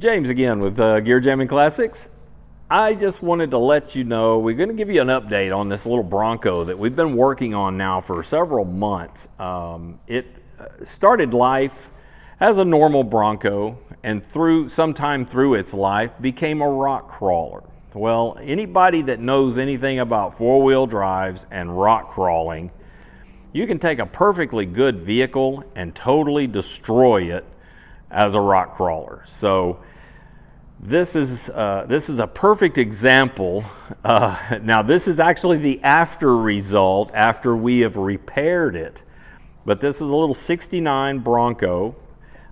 James again with Gear Jammin Classics. I just wanted to let you know we're going to give you an update on this little Bronco that we've been working on now for several months. It started life as a normal Bronco and sometime through its life became a rock crawler. Well, anybody that knows anything about four-wheel drives and rock crawling, you can take a perfectly good vehicle and totally destroy it as a rock crawler. So this is a perfect example. Now this is actually the after result after we have repaired it. But this is a little 69 Bronco.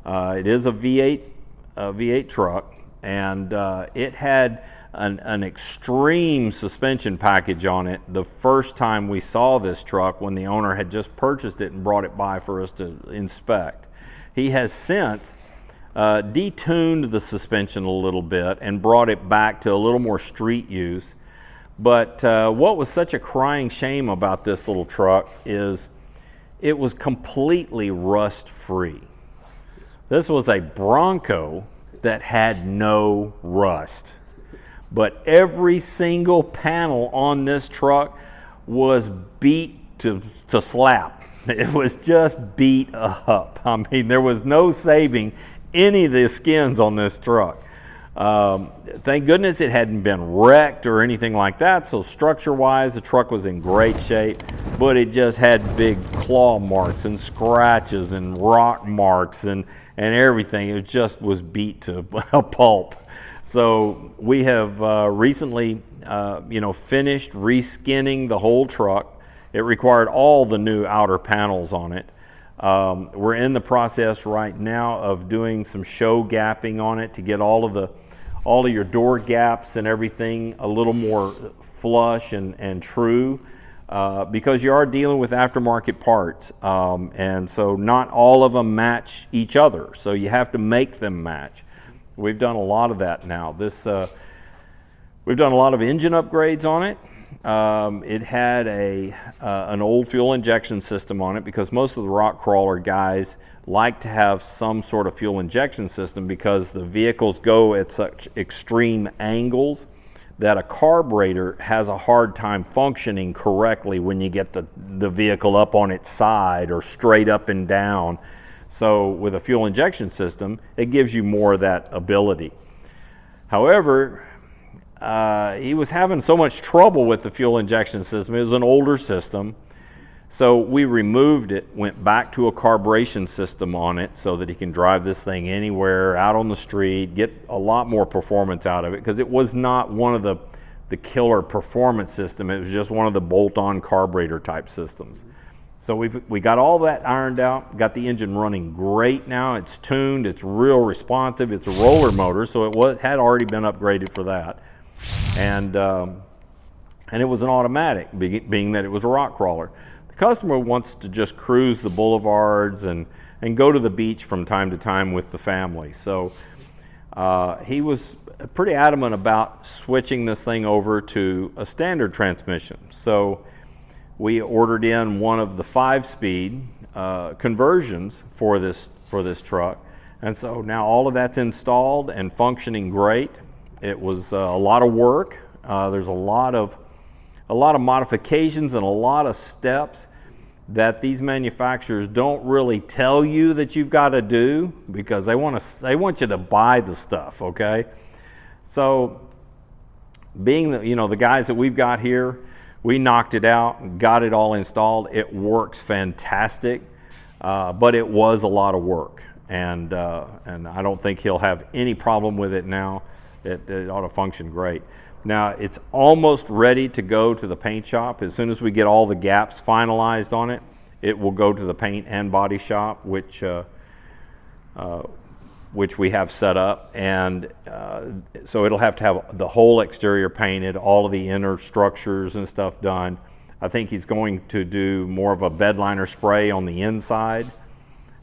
It is a V8 truck, and it had an extreme suspension package on it the first time we saw this truck when the owner had just purchased it and brought it by for us to inspect. He has since detuned the suspension a little bit and brought it back to a little more street use. But what was such a crying shame about this little truck is it was completely rust free. This was a Bronco that had no rust, but every single panel on this truck was beat to slap. It was just beat up. I mean, there was no saving any of the skins on this truck. Thank goodness it hadn't been wrecked or anything like that, so structure-wise the truck was in great shape, but it just had big claw marks and scratches and rock marks and everything. It just was beat to a pulp. So we have recently finished reskinning the whole truck. It required all the new outer panels on it. We're in the process right now of doing some show gapping on it to get all of your door gaps and everything a little more flush and true, because you are dealing with aftermarket parts, and so not all of them match each other, so you have to make them match. We've done a lot of that now. We've done a lot of engine upgrades on it. It had an old fuel injection system on it because most of the rock crawler guys like to have some sort of fuel injection system because the vehicles go at such extreme angles that a carburetor has a hard time functioning correctly when you get the vehicle up on its side or straight up and down. So with a fuel injection system, it gives you more of that ability. However, he was having so much trouble with the fuel injection system. It was an older system. So we removed it, went back to a carburation system on it so that he can drive this thing anywhere, out on the street, get a lot more performance out of it, because it was not one of the killer performance system. It was just one of the bolt-on carburetor type systems. So we got all that ironed out, got the engine running great now. It's tuned, it's real responsive. It's a roller motor, so it had already been upgraded for that. And it was an automatic, being that it was a rock crawler. The customer wants to just cruise the boulevards and go to the beach from time to time with the family. So he was pretty adamant about switching this thing over to a standard transmission. So we ordered in one of the 5-speed conversions for this truck, and so now all of that's installed and functioning great. It was a lot of work. There's a lot of modifications and a lot of steps that these manufacturers don't really tell you that you've got to do because they want you to buy the stuff. Okay, so being the guys that we've got here, we knocked it out and got it all installed. It works fantastic, but it was a lot of work, and I don't think he'll have any problem with it now. It ought to function great. Now it's almost ready to go to the paint shop. As soon as we get all the gaps finalized on it, it will go to the paint and body shop, which we have set up, and so it'll have to have the whole exterior painted, all of the inner structures and stuff done. I think he's going to do more of a bed liner spray on the inside,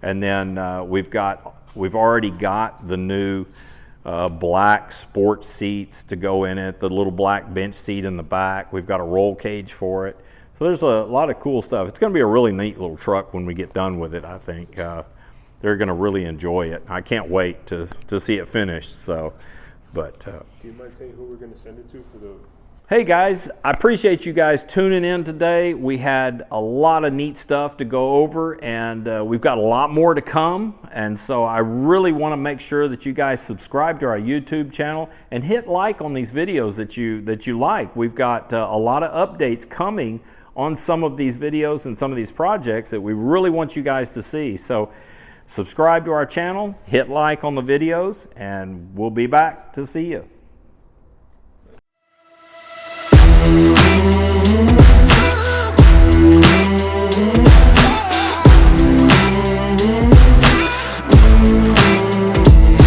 and then we've already got the new black sport seats to go in it, the little black bench seat in the back. We've got a roll cage for it. So there's a lot of cool stuff. It's going to be a really neat little truck when we get done with it, I think. going to really enjoy it. I can't wait to see it finished. So, but do you mind saying who we're going to send it to for the? Hey guys, I appreciate you guys tuning in today. We had a lot of neat stuff to go over, and we've got a lot more to come. And so I really want to make sure that you guys subscribe to our YouTube channel and hit like on these videos that you like. We've got a lot of updates coming on some of these videos and some of these projects that we really want you guys to see. So subscribe to our channel, hit like on the videos, and we'll be back to see you.